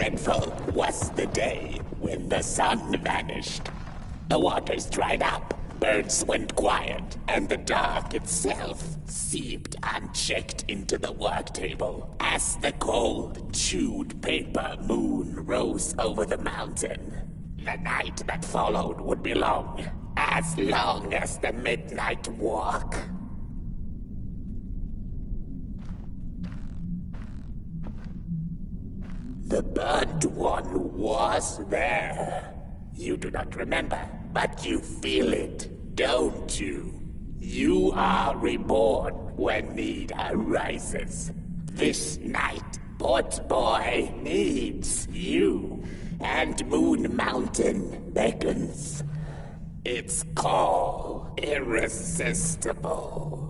dreadful was the day when the sun vanished. The waters dried up, birds went quiet, and the dark itself seeped unchecked into the work table as the cold, chewed paper moon rose over the mountain. The night that followed would be long as the midnight walk. The burnt one was there. You do not remember, but you feel it, don't you? You are reborn when need arises. This night, Potboy needs you, and Moon Mountain beckons. Its call irresistible.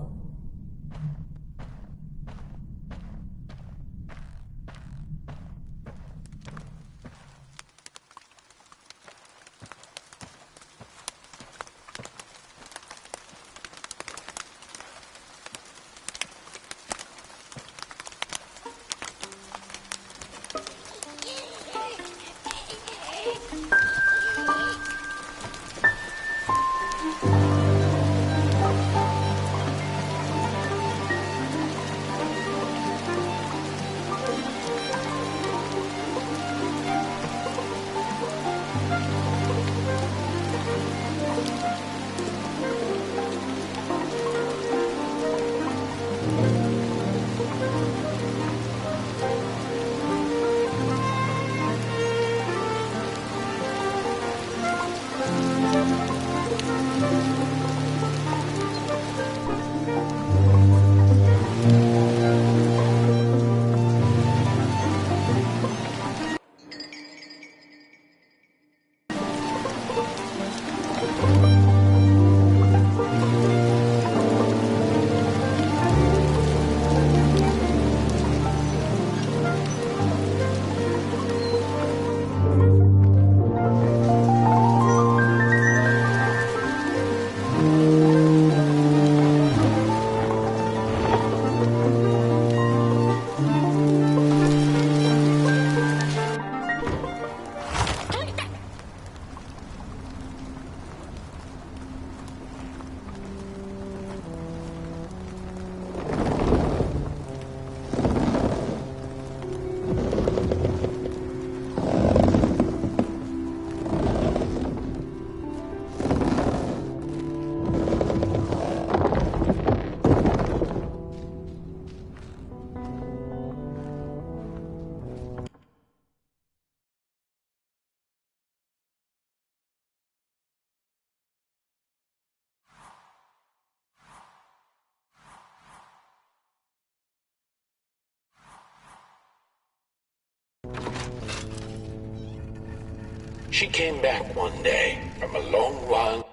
She came back one day from a long while,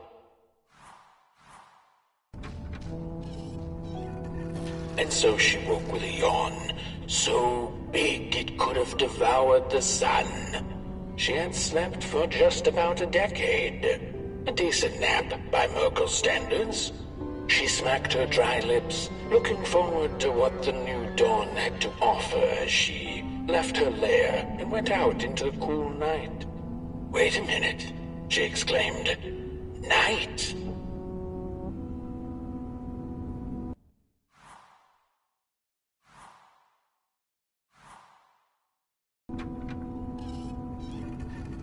and so she woke with a yawn, so big it could have devoured the sun. She had slept for just about a decade. A decent nap by Merkel's standards. She smacked her dry lips, looking forward to what the new dawn had to offer as she left her lair and went out into the cool night. "Wait a minute," she exclaimed. "Night?"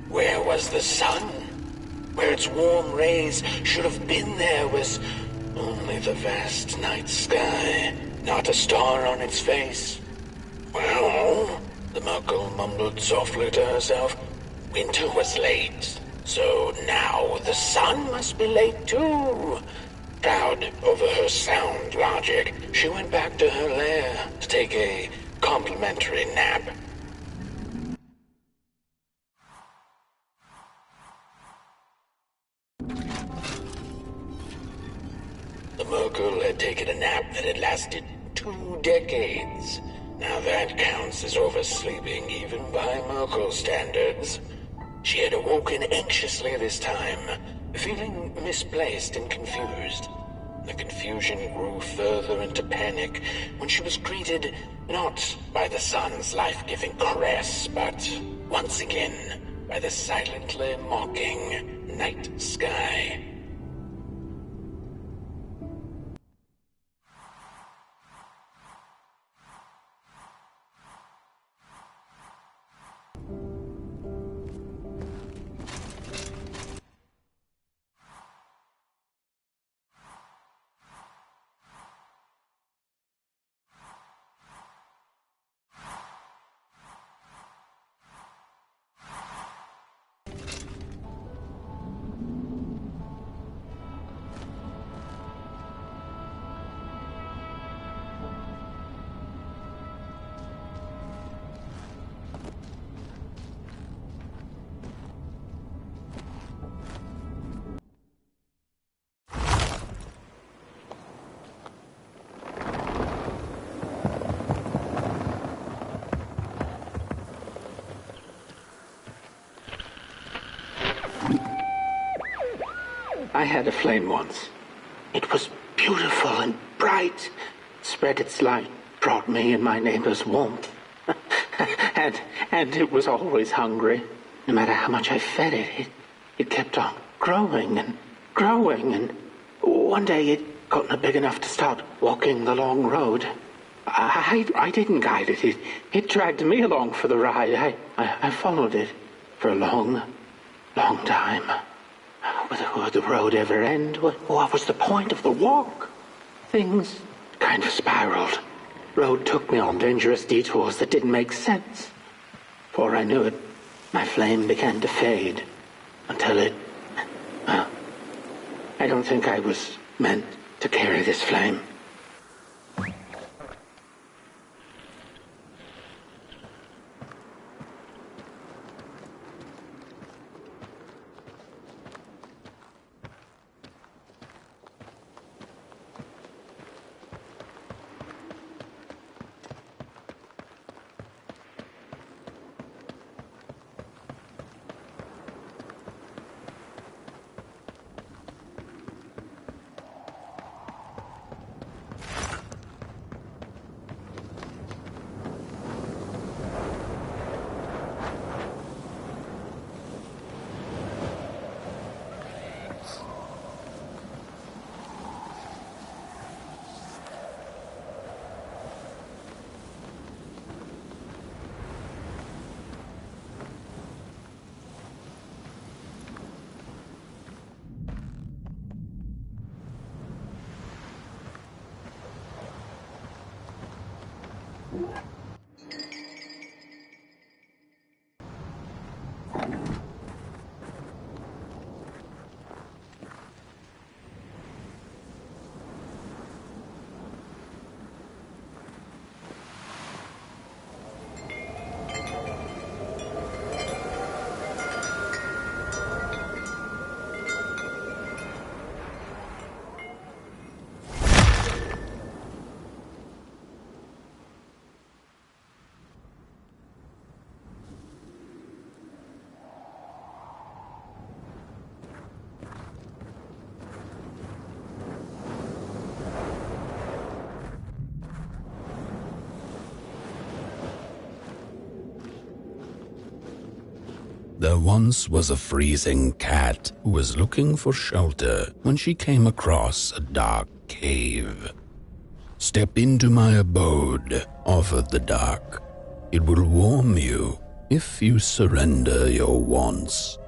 Where was the sun? Where its warm rays should have been there was only the vast night sky, not a star on its face. Well, the Merkel mumbled softly to herself, winter was late, so now the sun must be late too. Proud over her sound logic, she went back to her lair to take a complimentary nap. The Merkel had taken a nap that had lasted 2 decades. Now that counts as oversleeping even by Merkel standards. She had awoken anxiously this time, feeling misplaced and confused. The confusion grew further into panic when she was greeted not by the sun's life-giving caress, but once again by the silently mocking night sky. I had a flame once. It was beautiful and bright. Spread its light, brought me and my neighbors warmth. and it was always hungry. No matter how much I fed it, it kept on growing and growing. And one day it got big enough to start walking the long road. I didn't guide it. It dragged me along for the ride. I followed it for a long, long time. Would the road ever end? What was the point of the walk? Things kind of spiraled. Road took me on dangerous detours that didn't make sense. Before I knew it, my flame began to fade until it... Well, I don't think I was meant to carry this flame. There once was a freezing cat who was looking for shelter when she came across a dark cave. "Step into my abode," offered the dark. "It will warm you if you surrender your wants."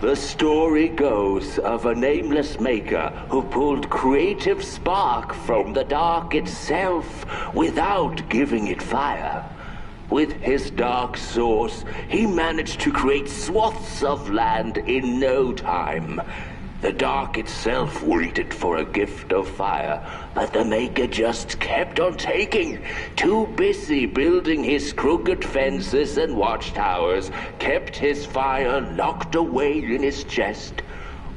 The story goes of a nameless maker who pulled creative spark from the dark itself without giving it fire. With his dark source, he managed to create swaths of land in no time. The dark itself waited for a gift of fire, but the Maker just kept on taking. Too busy building his crooked fences and watchtowers, kept his fire locked away in his chest.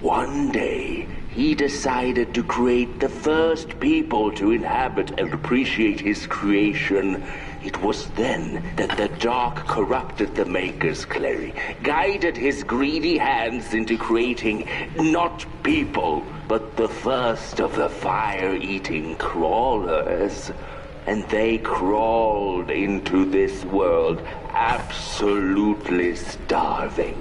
One day, he decided to create the first people to inhabit and appreciate his creation. It was then that the dark corrupted the Maker's clay, guided his greedy hands into creating not people, but the first of the fire-eating crawlers. And they crawled into this world absolutely starving.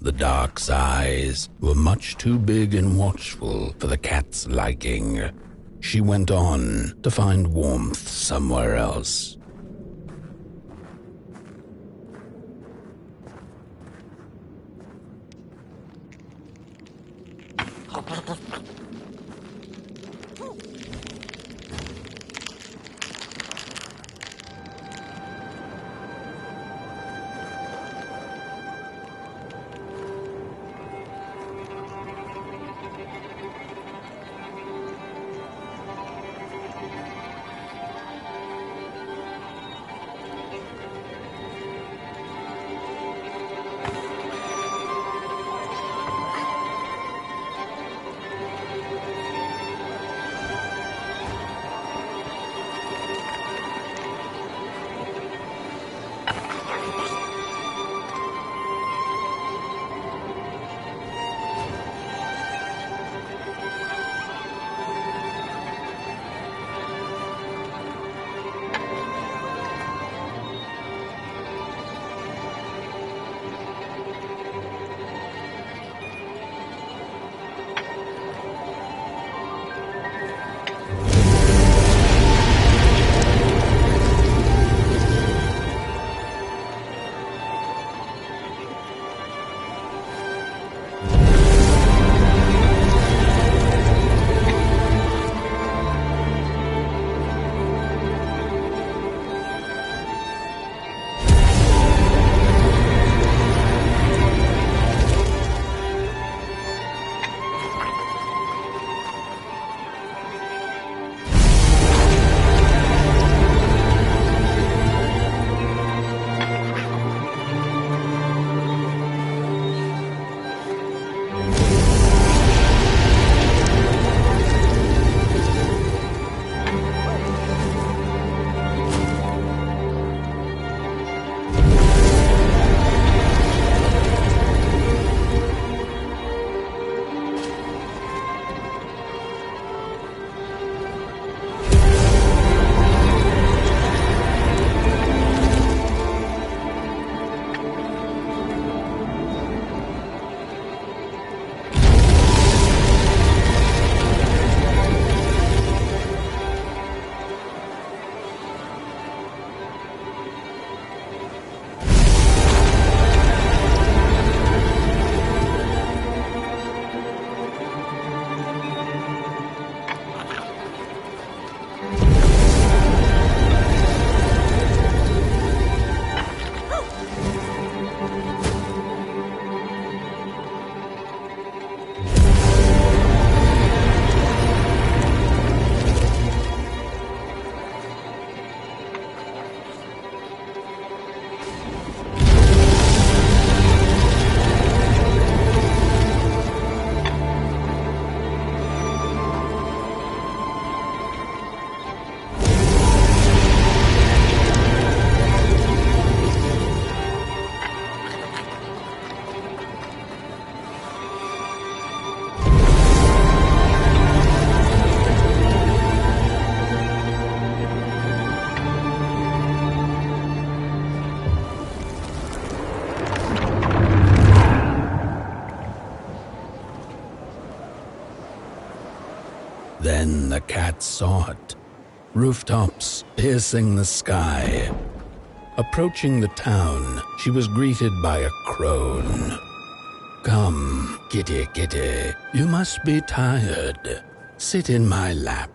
The dark's eyes were much too big and watchful for the cat's liking. She went on to find warmth somewhere else. Then the cat saw it. Rooftops piercing the sky. Approaching the town, she was greeted by a crone. "Come, kitty, kitty, you must be tired. Sit in my lap.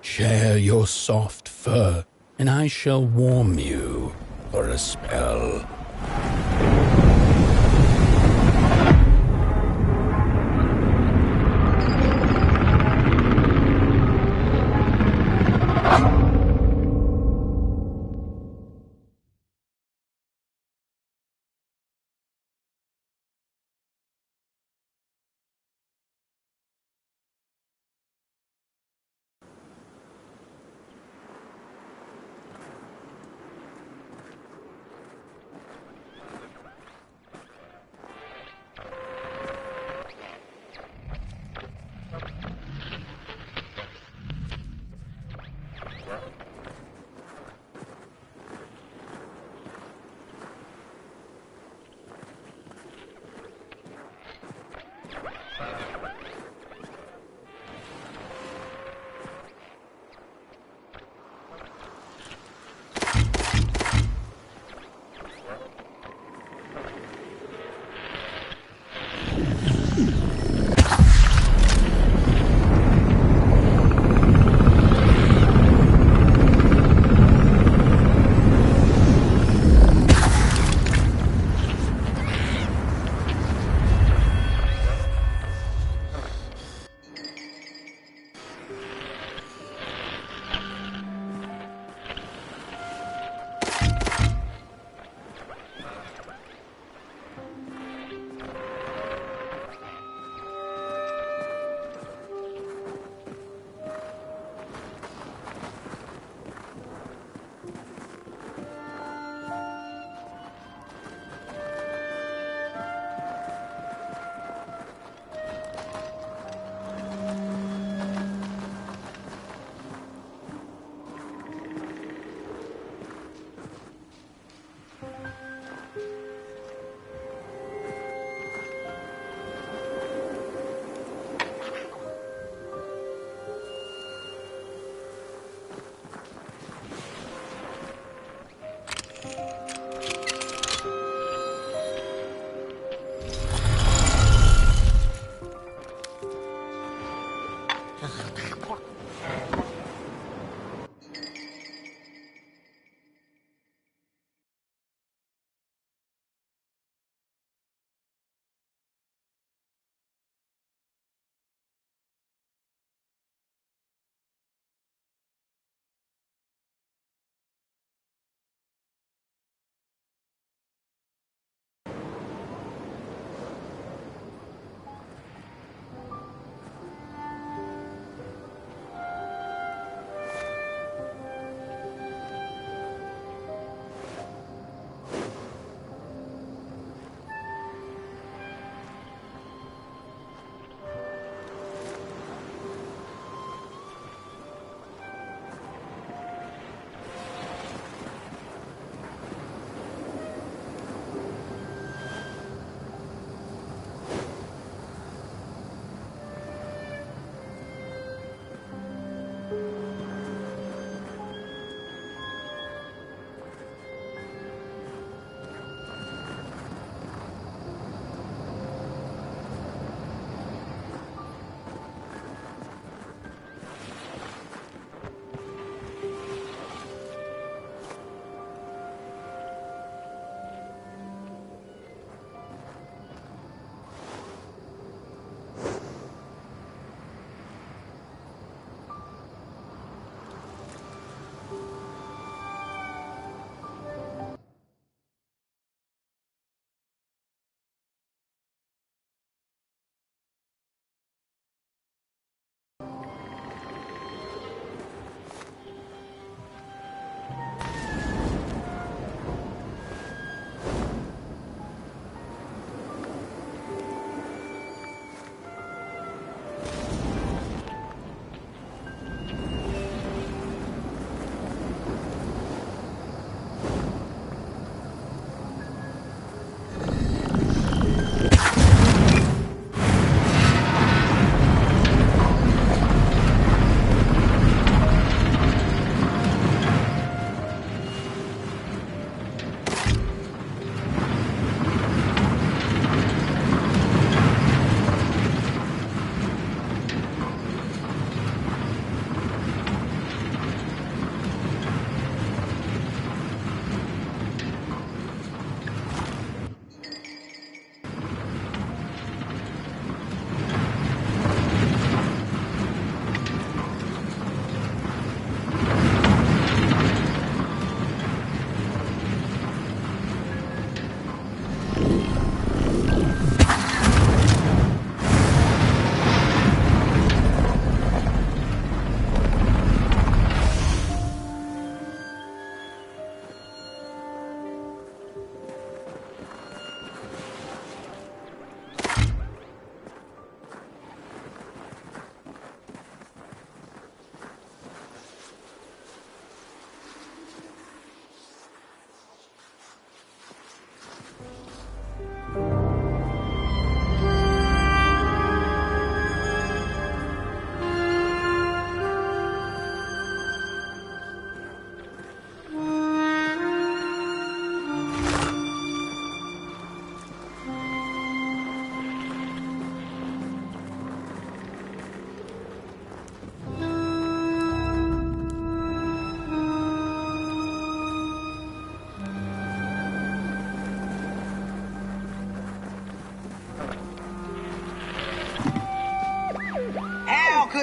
Share your soft fur, and I shall warm you for a spell."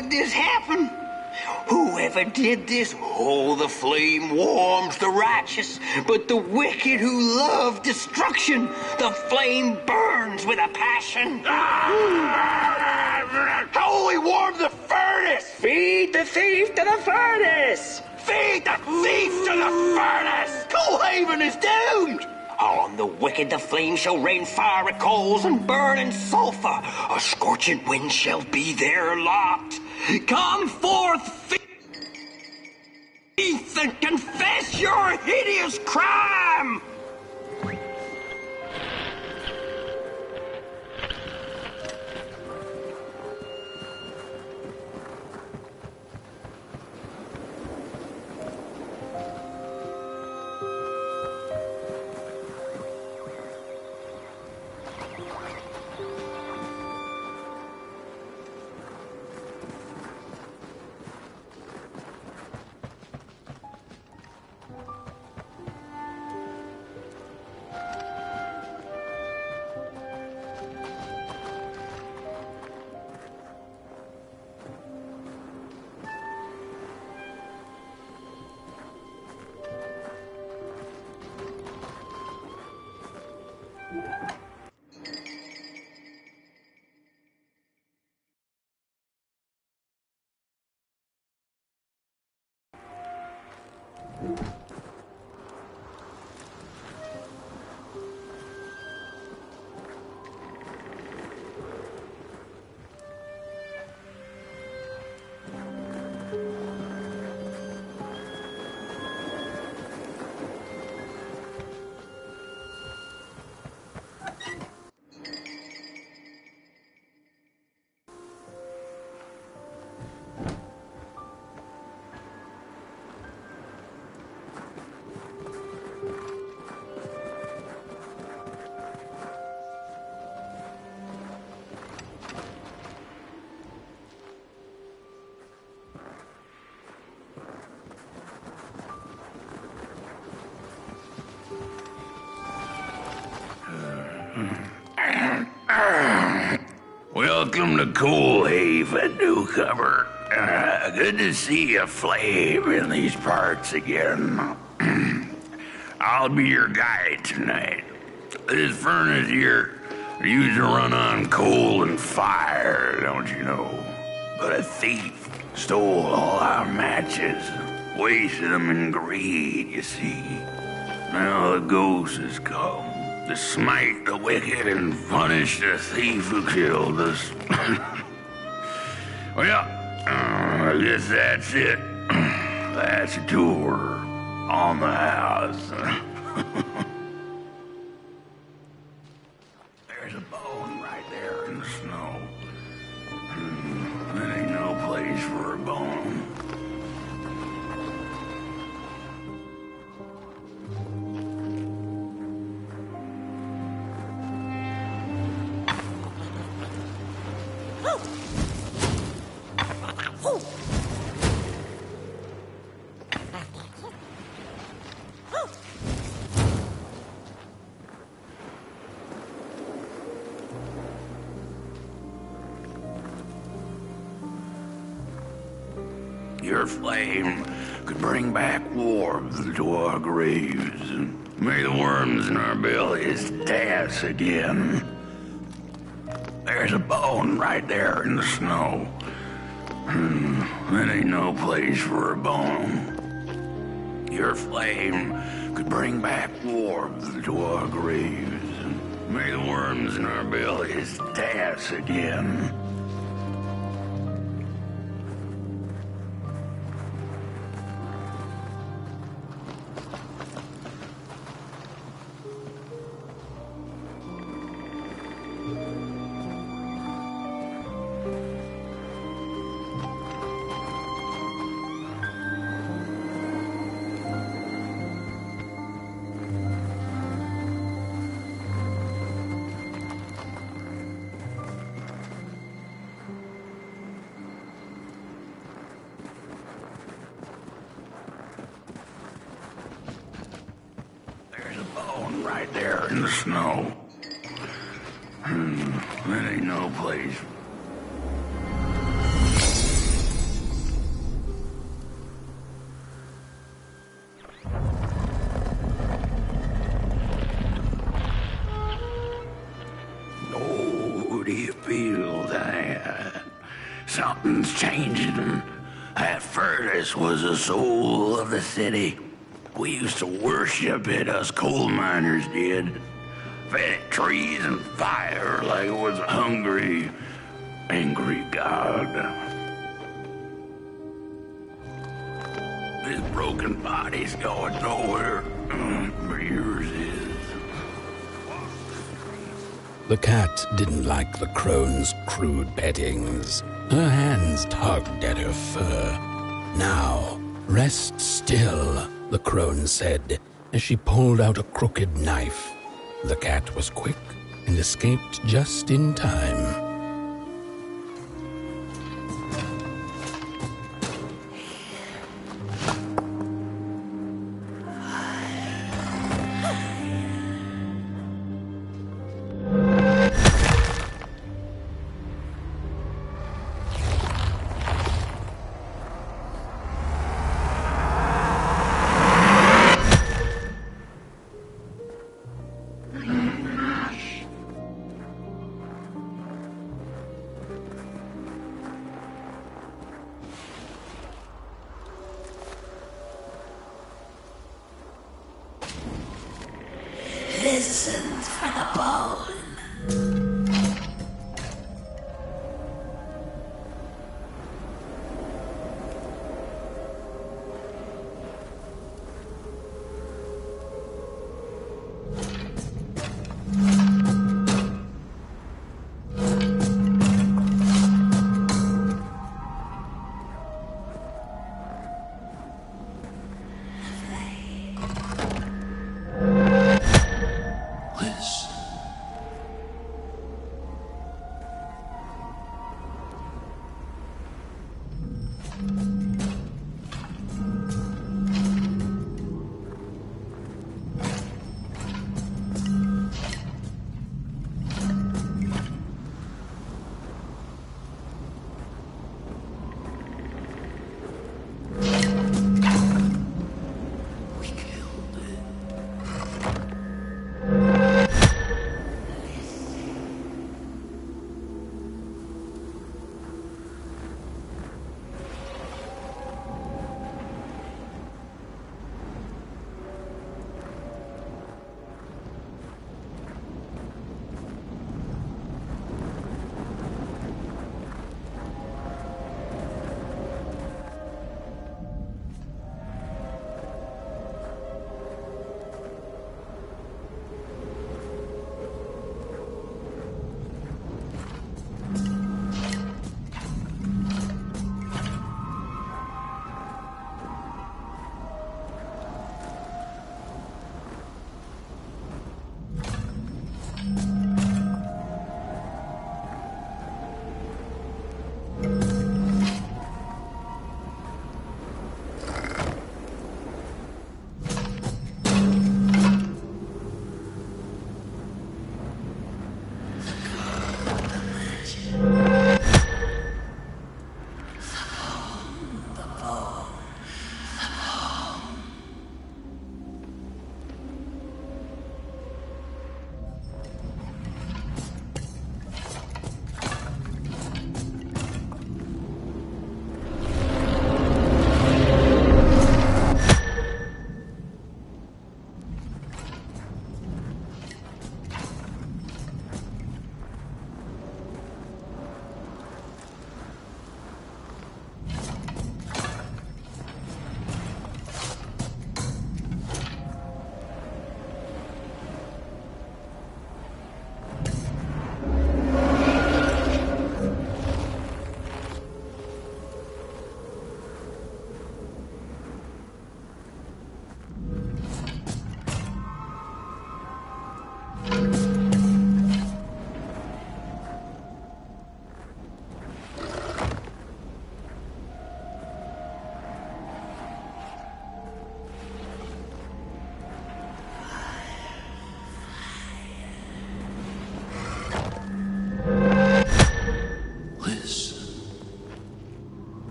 could this happen? Whoever did this, oh, the flame warms the righteous, but the wicked who love destruction, the flame burns with a passion. Holy warm the furnace! Feed the thief to the furnace! Feed the thief to the furnace! Coalhaven is doomed! On the wicked the flame shall rain fiery coals and burning sulfur. A scorching wind shall be their lot. Come forth, thief, and confess your hideous crime! Welcome to Coalhaven, newcomer. Good to see a flame in these parts again. I'll be your guide tonight. This furnace here used to run on coal and fire, don't you know? But a thief stole all our matches, wasted them in greed, you see. Now the ghost has come to smite the wicked and punish the thief who killed us. Well, I guess that's it. That's a tour on the house. There's a bone right there in the snow. That ain't no place for a bone. Your flame could bring back warmth to our graves, and may the worms in our bellies dance again. There's a bone right there in the snow. That ain't no place for a bone. Your flame could bring back warmth to our graves, and may the worms in our bellies dance again. Right there in the snow. That ain't no place. something's changing. That furnace was the soul of the city. We used to worship it, us coal miners did. Fed it trees and fire like it was a hungry, angry god. This broken body's going nowhere, but yours is. The cat didn't like the crone's crude pettings. Her hands tugged at her fur. Now, rest still, the crone said, as she pulled out a crooked knife. The cat was quick and escaped just in time. Listen for the bone.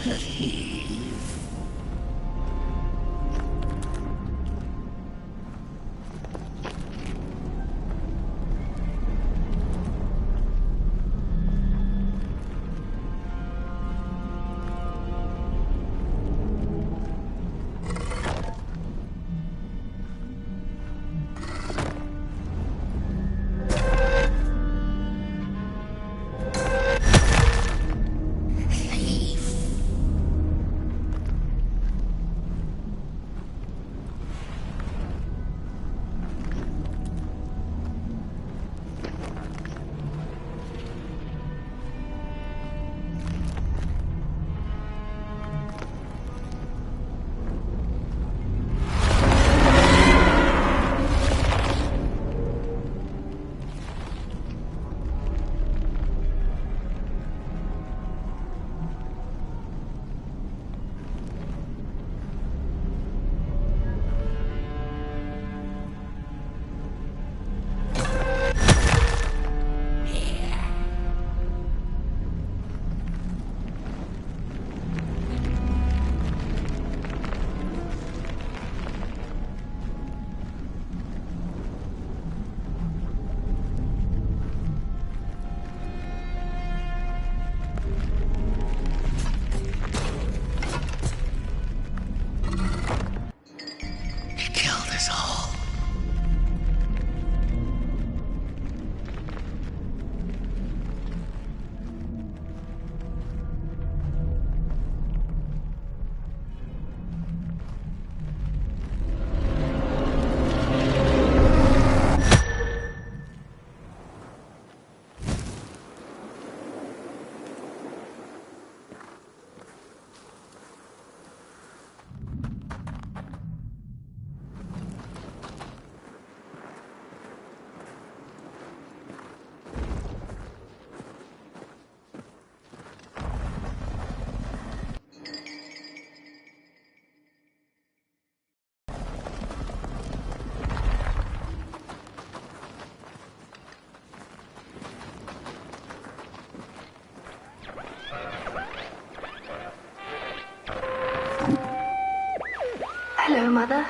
the thief. Hello, Mother.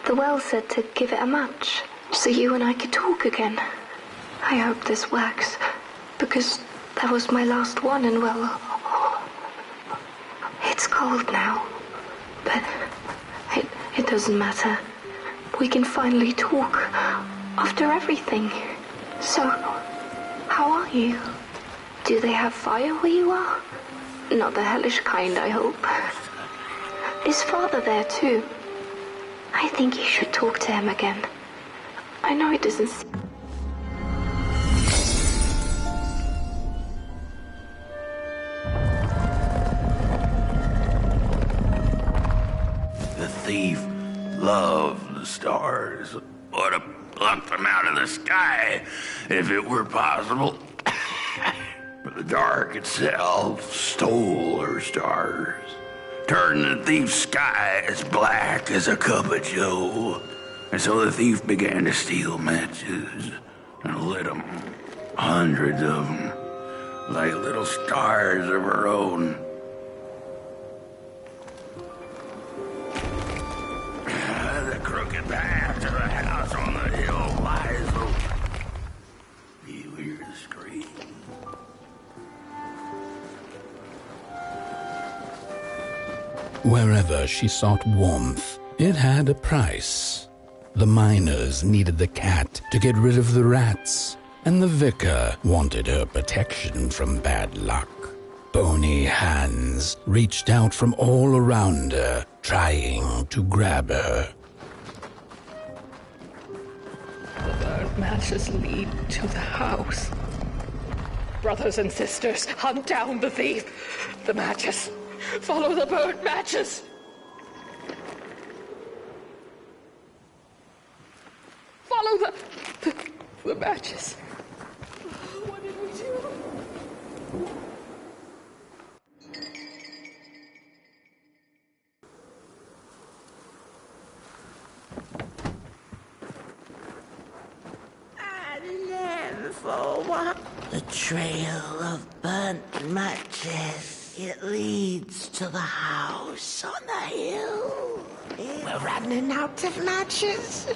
The well said to give it a match, so you and I could talk again. I hope this works, because that was my last one, and well, it's cold now. But it doesn't matter. We can finally talk after everything. So, how are you? Do they have fire where you are? Not the hellish kind, I hope. Is Father there too? I think you should talk to him again. I know it doesn't seem... The thief loved the stars. Would have plucked them out of the sky if it were possible. But the dark itself stole her stars, turned the thief's sky as black as a cup of joe. And so the thief began to steal matches and lit them, hundreds of them, like little stars of her own. The crooked path to the house on the hill lies open. You hear the scream. Wherever she sought warmth, it had a price. The miners needed the cat to get rid of the rats, and the vicar wanted her protection from bad luck. Bony hands reached out from all around her, trying to grab her. The burnt matches lead to the house. Brothers and sisters, hunt down the thief. The matches. Follow the burnt matches. Follow the matches. What did we do? The trail of burnt matches It leads to the house on the hill. We're running out of matches.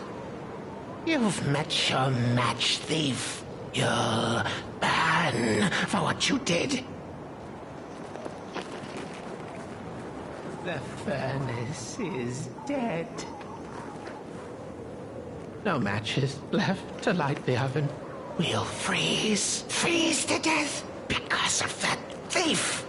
You've met your match thief. You'll burn for what you did. The furnace is dead. No matches left to light the oven. We'll freeze to death because of that thief.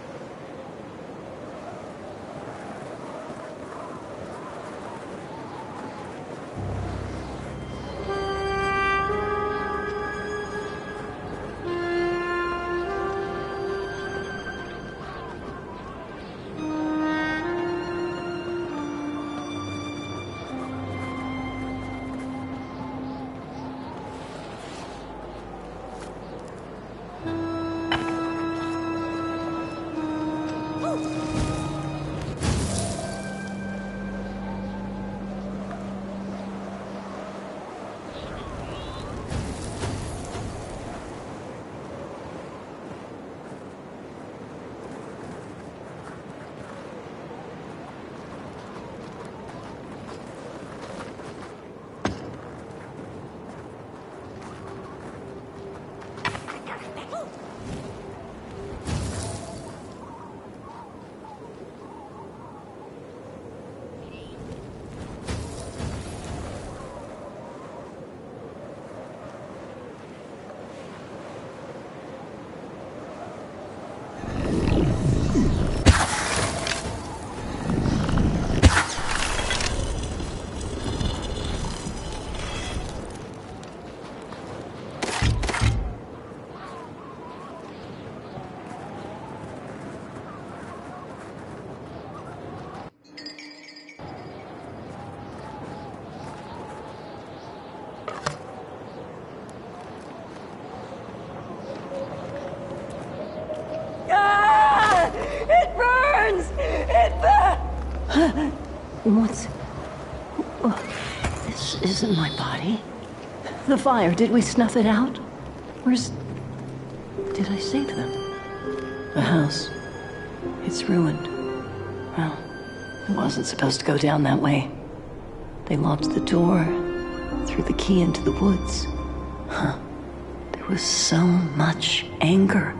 What's... Oh, this isn't my body. The fire, did we snuff it out? Where's... Did I save them? The house. It's ruined. Well, it wasn't supposed to go down that way. They locked the door, threw the key into the woods. Huh. There was so much anger,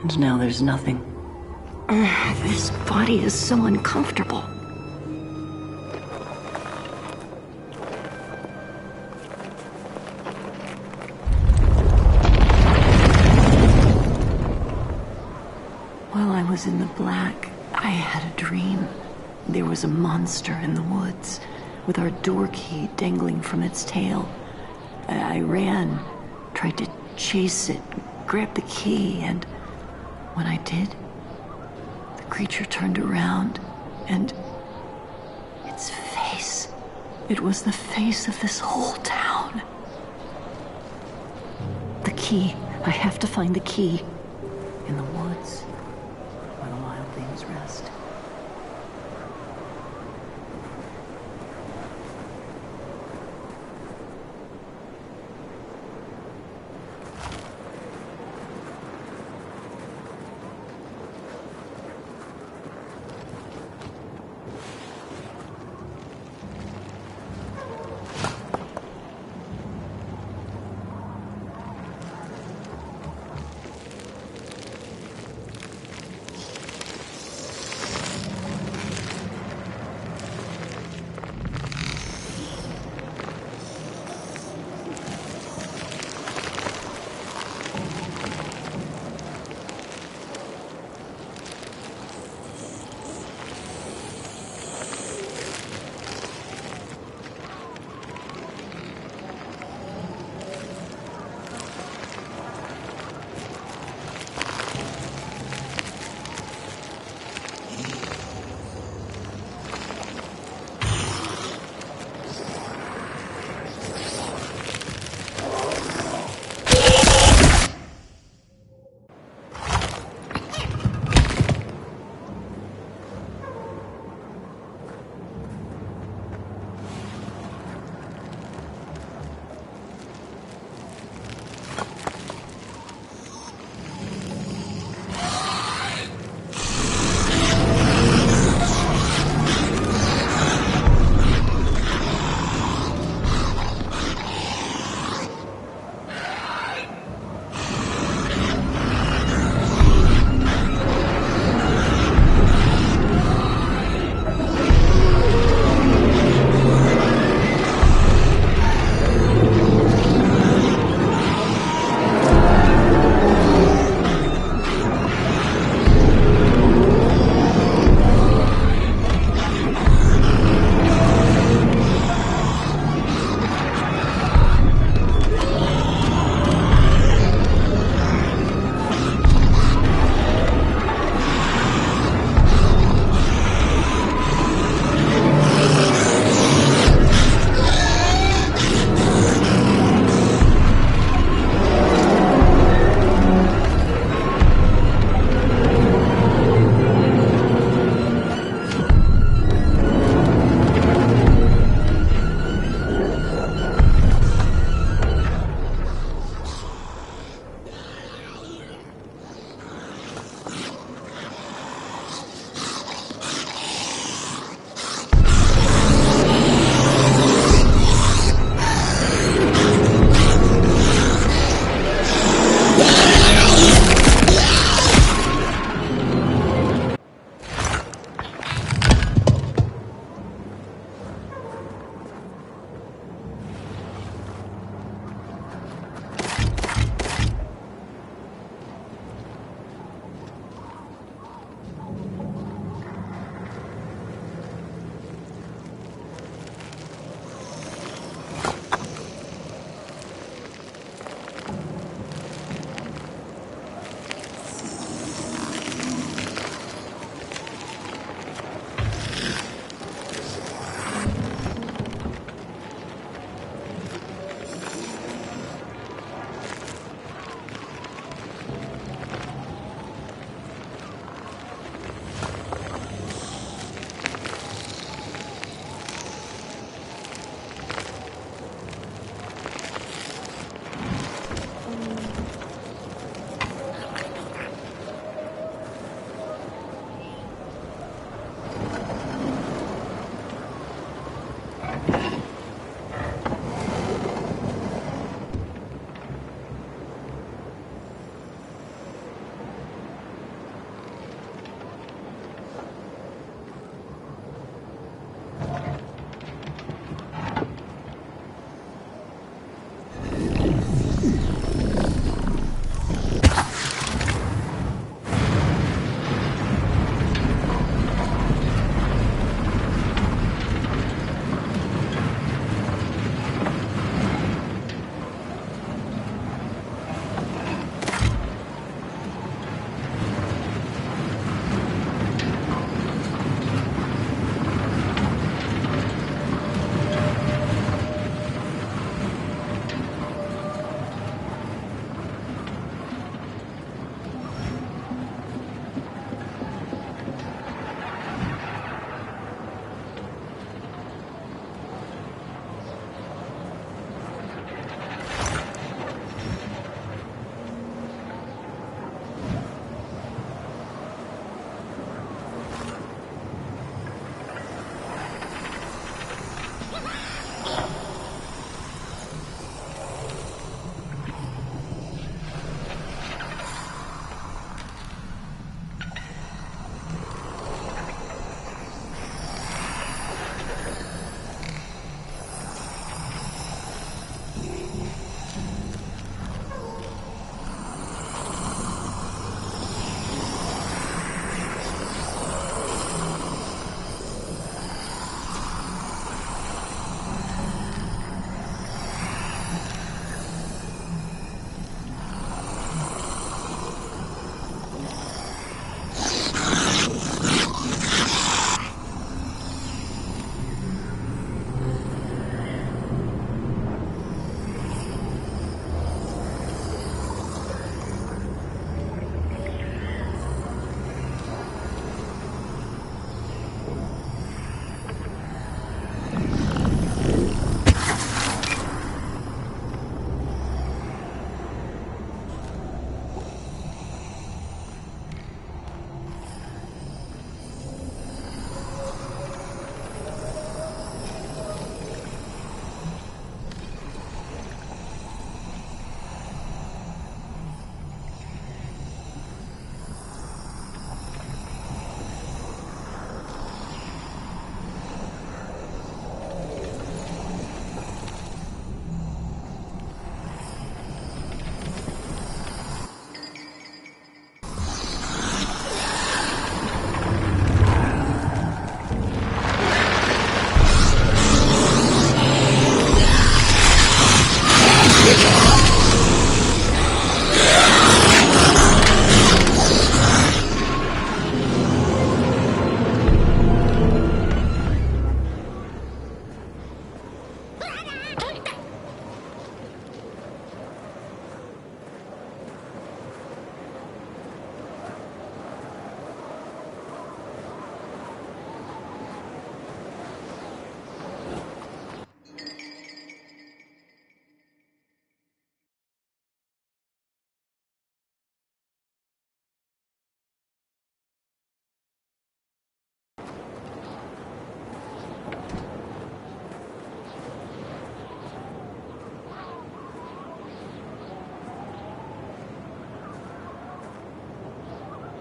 and now there's nothing. This body is so uncomfortable. While I was in the black, I had a dream. There was a monster in the woods, with our door key dangling from its tail. I ran, tried to chase it, grab the key, and when I did, the creature turned around, and its face, it was the face of this whole town. The key, I have to find the key. In the woods, where the wild things rest.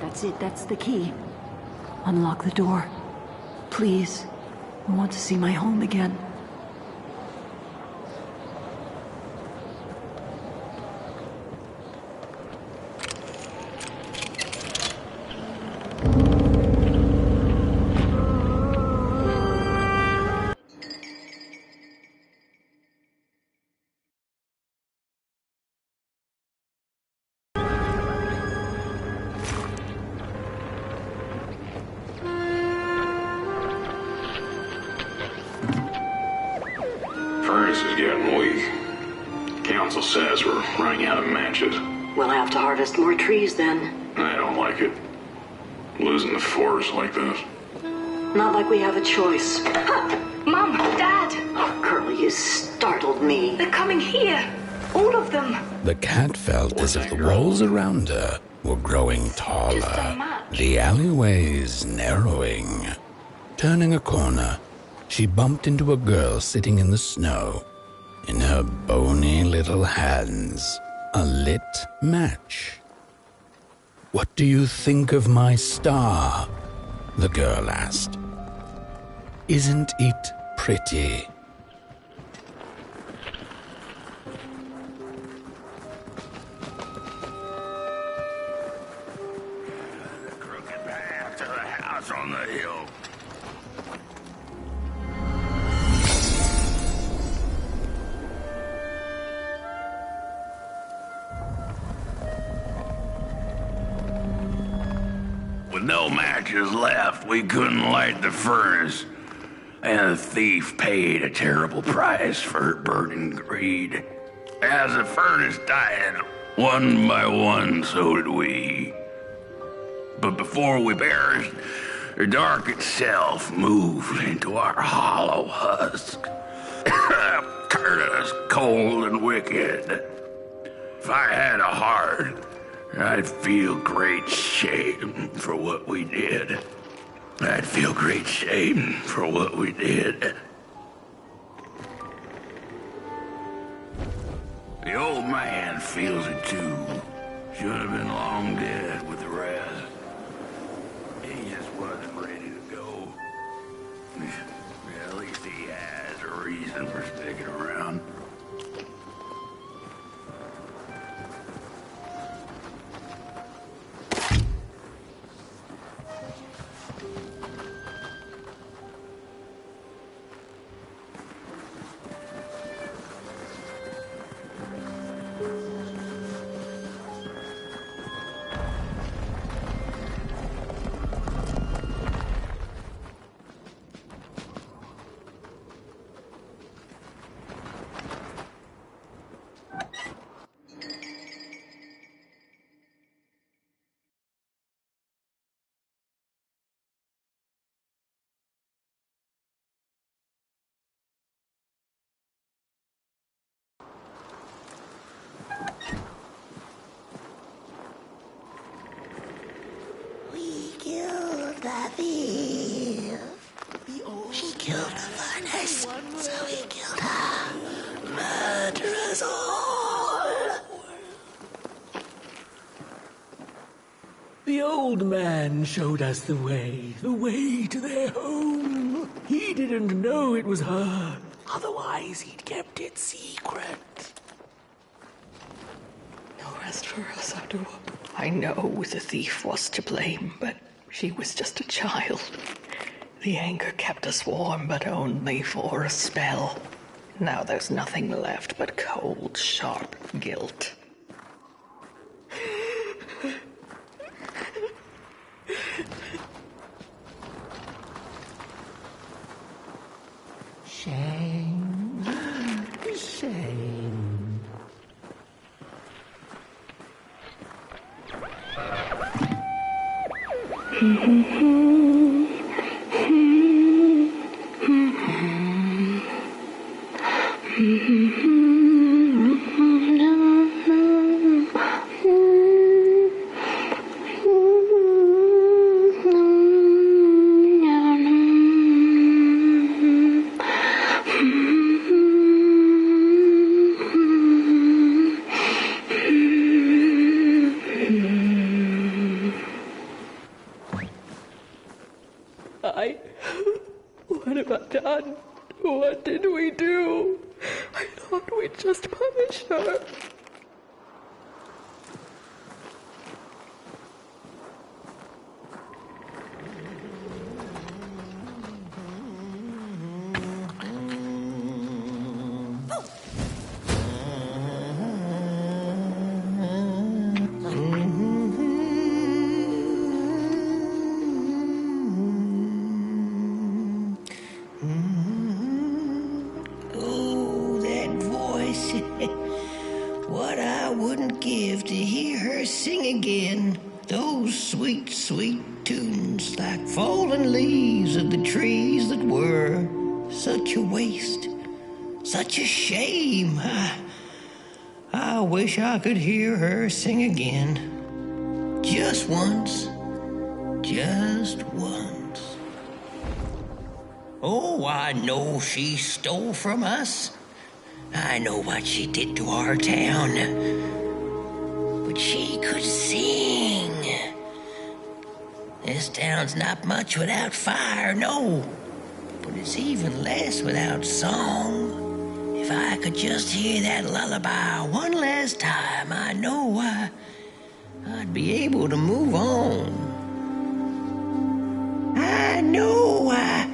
That's it, that's the key. Unlock the door. Please. I want to see my home again. Furnace is getting weak. Council says we're running out of matches. We'll have to harvest more trees then. I don't like it. Losing the forest like this. Not like we have a choice. Mom, Dad! Oh, Curly, you startled me. They're coming here. All of them. The cat felt as if the walls around her were growing taller, the alleyways narrowing. Turning a corner, she bumped into a girl sitting in the snow. In her bony little hands, a lit match. "What do you think of my star?" the girl asked. "Isn't it pretty?" The crooked path to the house on the hill. With no matches left, we couldn't light the furnace. And the thief paid a terrible price for her burning greed. As the furnace died, one by one, so did we. But before we perished, the dark itself moved into our hollow husk. Turned us cold and wicked. If I had a heart, I'd feel great shame for what we did. I'd feel great shame for what we did. The old man feels it too. Should have been long dead with the rest. He just wasn't ready to go. At least he has a reason for sticking around. The thief. She killed the furnace, so he killed her. Murder us all. The old man showed us the way to their home. He didn't know it was her. Otherwise, he'd kept it secret. No rest for us, Adua. I know the thief was to blame, but she was just a child. The anger kept us warm, but only for a spell. Now there's nothing left but cold, sharp guilt. Shame. Shame. done? What did we do? I thought we'd just punish her. Oh, that voice. What I wouldn't give to hear her sing again. Those sweet, sweet tunes like fallen leaves of the trees that were. Such a waste. Such a shame. I wish I could hear her sing again. Just once. Just once. Oh, I know she stole from us. I know what she did to our town. But she could sing. This town's not much without fire, no. But it's even less without song. If I could just hear that lullaby one last time, I know I'd be able to move on. I know I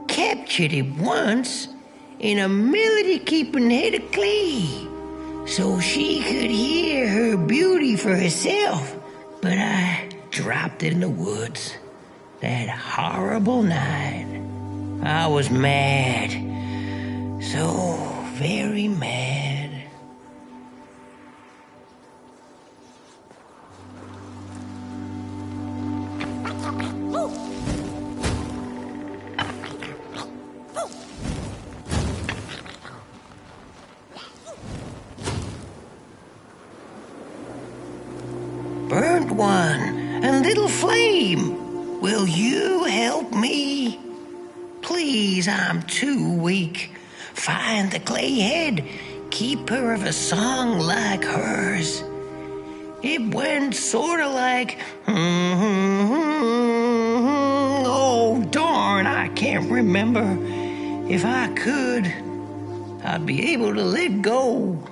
captured it once in a melody-keeping head of clay so she could hear her beauty for herself. But I dropped it in the woods that horrible night. I was mad. So very mad. Burnt one and little flame, will you help me? Please, I'm too weak. Find the clay head, keep her of a song like hers. It went sort of like, oh darn, I can't remember. If I could, I'd be able to let go.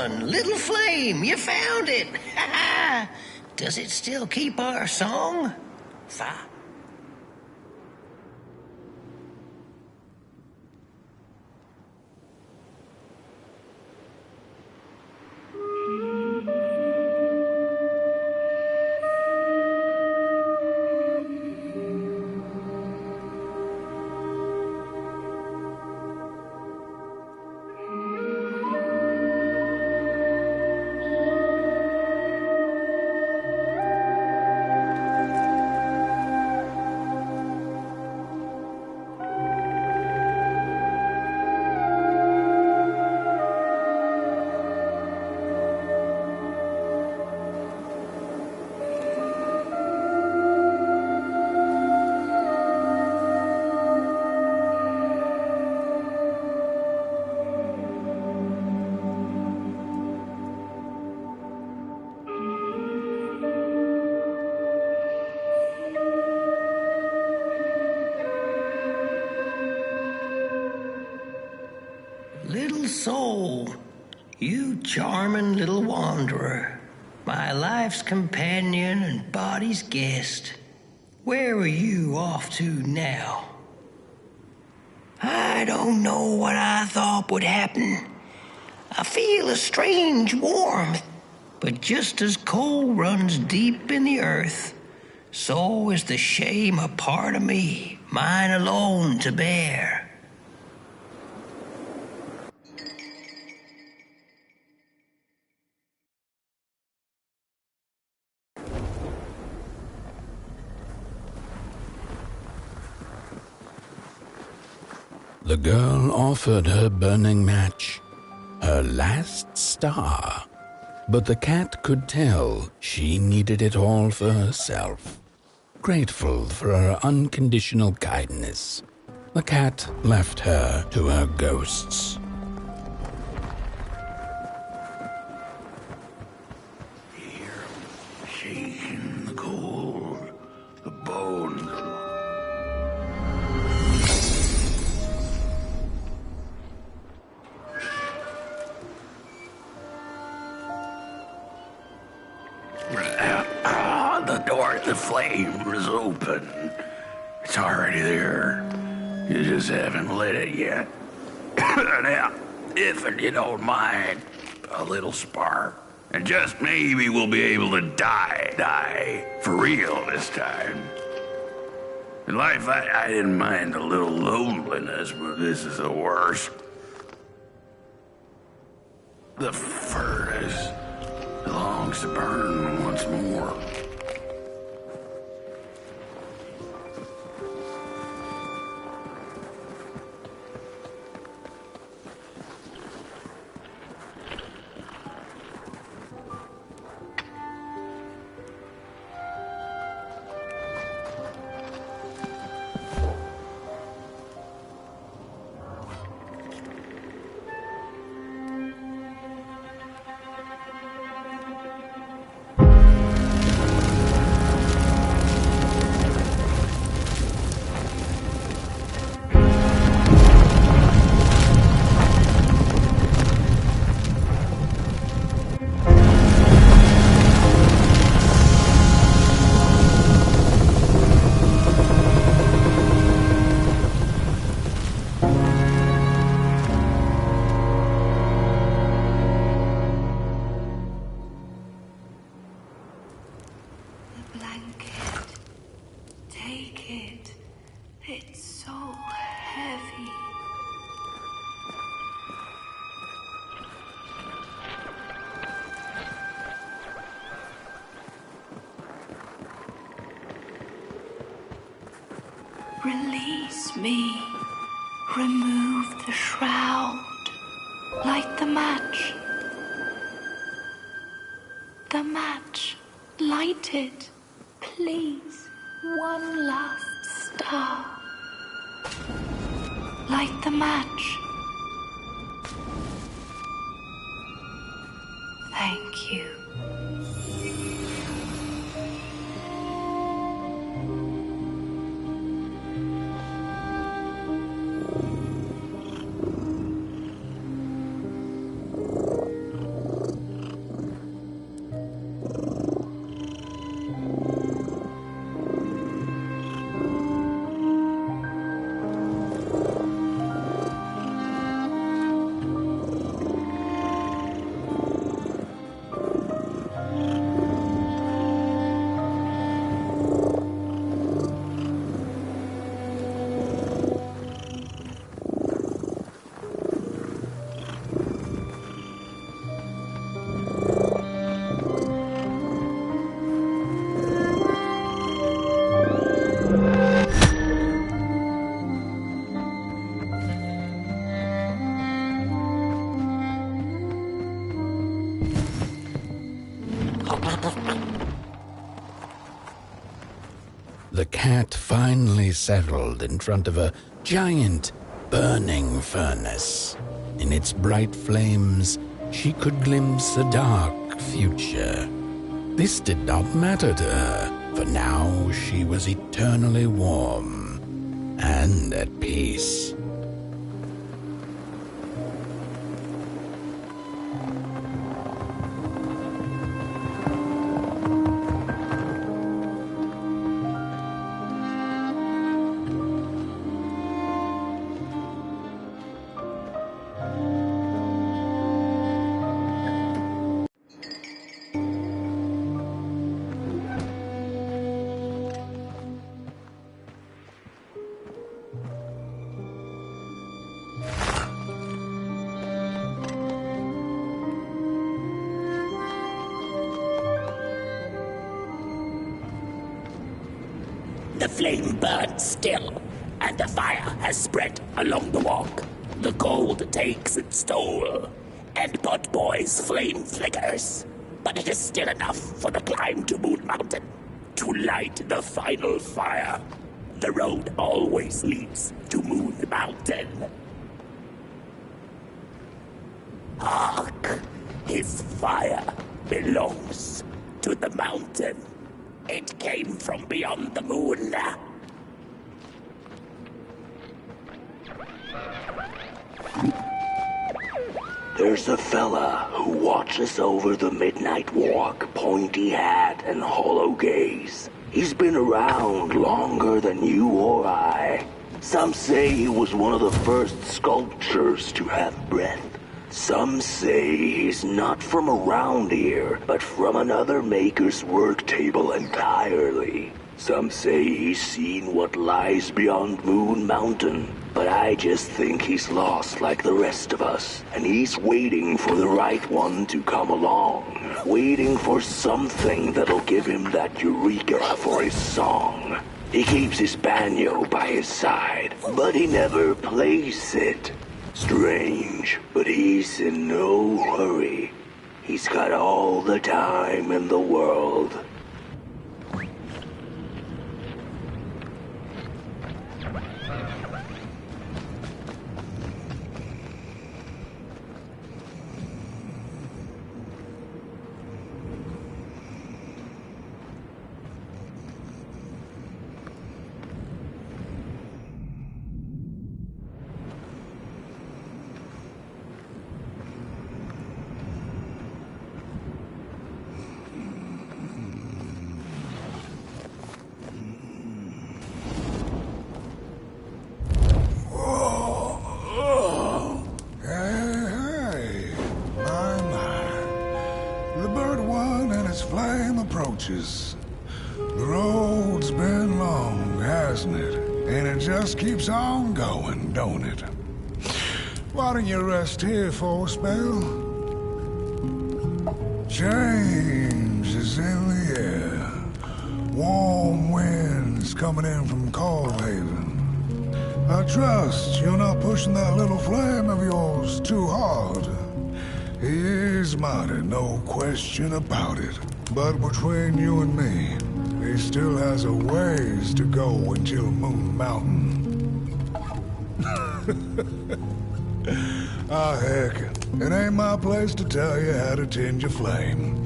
on, little flame, you found it. Ha ha! Does it still keep our song? Little soul, you charming little wanderer, my life's companion and body's guest. Where are you off to now? I don't know what I thought would happen. I feel a strange warmth, but just as coal runs deep in the earth, so is the shame a part of me, mine alone to bear. The girl offered her burning match, her last star, but the cat could tell she needed it all for herself. Grateful for her unconditional kindness, the cat left her to her ghosts. Shaking the cold, the bones. The door to the flame was open. It's already there. You just haven't lit it yet. Now, if you don't mind, a little spark. And just maybe we'll be able to die for real this time. In life, I didn't mind a little loneliness, but this is the worst. The furnace longs to burn once more. Release me. Remove the shroud. Light the match. The match. Light it. Please. One last star. Light the match. Thank you. finally settled in front of a giant, burning furnace. In its bright flames, she could glimpse a dark future. This did not matter to her, for now she was eternally warm and at peace. The flame burns still, and the fire has spread along the walk. The cold takes its toll, and Potboy's flame flickers. But it is still enough for the climb to Moon Mountain, to light the final fire. The road always leads to Moon Mountain. Hark! His fire belongs to the mountain. It came from beyond the moon. There's a fella who watches over the midnight walk, pointy hat and hollow gaze. He's been around longer than you or I. Some say he was one of the first sculptures to have breath. Some say he's not from around here, but from another maker's work table entirely. Some say he's seen what lies beyond Moon Mountain, but I just think he's lost like the rest of us, and he's waiting for the right one to come along, waiting for something that'll give him that eureka for his song. He keeps his banjo by his side, but he never plays it. Strange, but he's in no hurry. He's got all the time in the world. The road's been long, hasn't it? And it just keeps on going, don't it? Why don't you rest here for a spell? Change is in the air. Warm winds coming in from Coldhaven. I trust you're not pushing that little flame of yours too hard. He is mighty, no question about it. But between you and me, he still has a ways to go until Moon Mountain. Heck, it ain't my place to tell you how to tend your flame.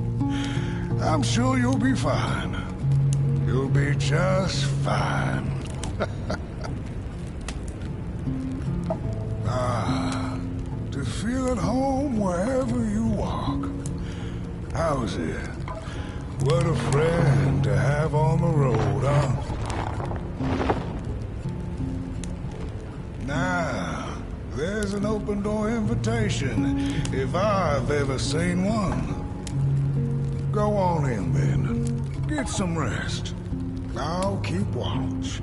I'm sure you'll be fine. You'll be just fine. To feel at home wherever you walk. How's it? What a friend to have on the road, huh? Now, there's an open door invitation, if I've ever seen one. Go on in, then. Get some rest. I'll keep watch.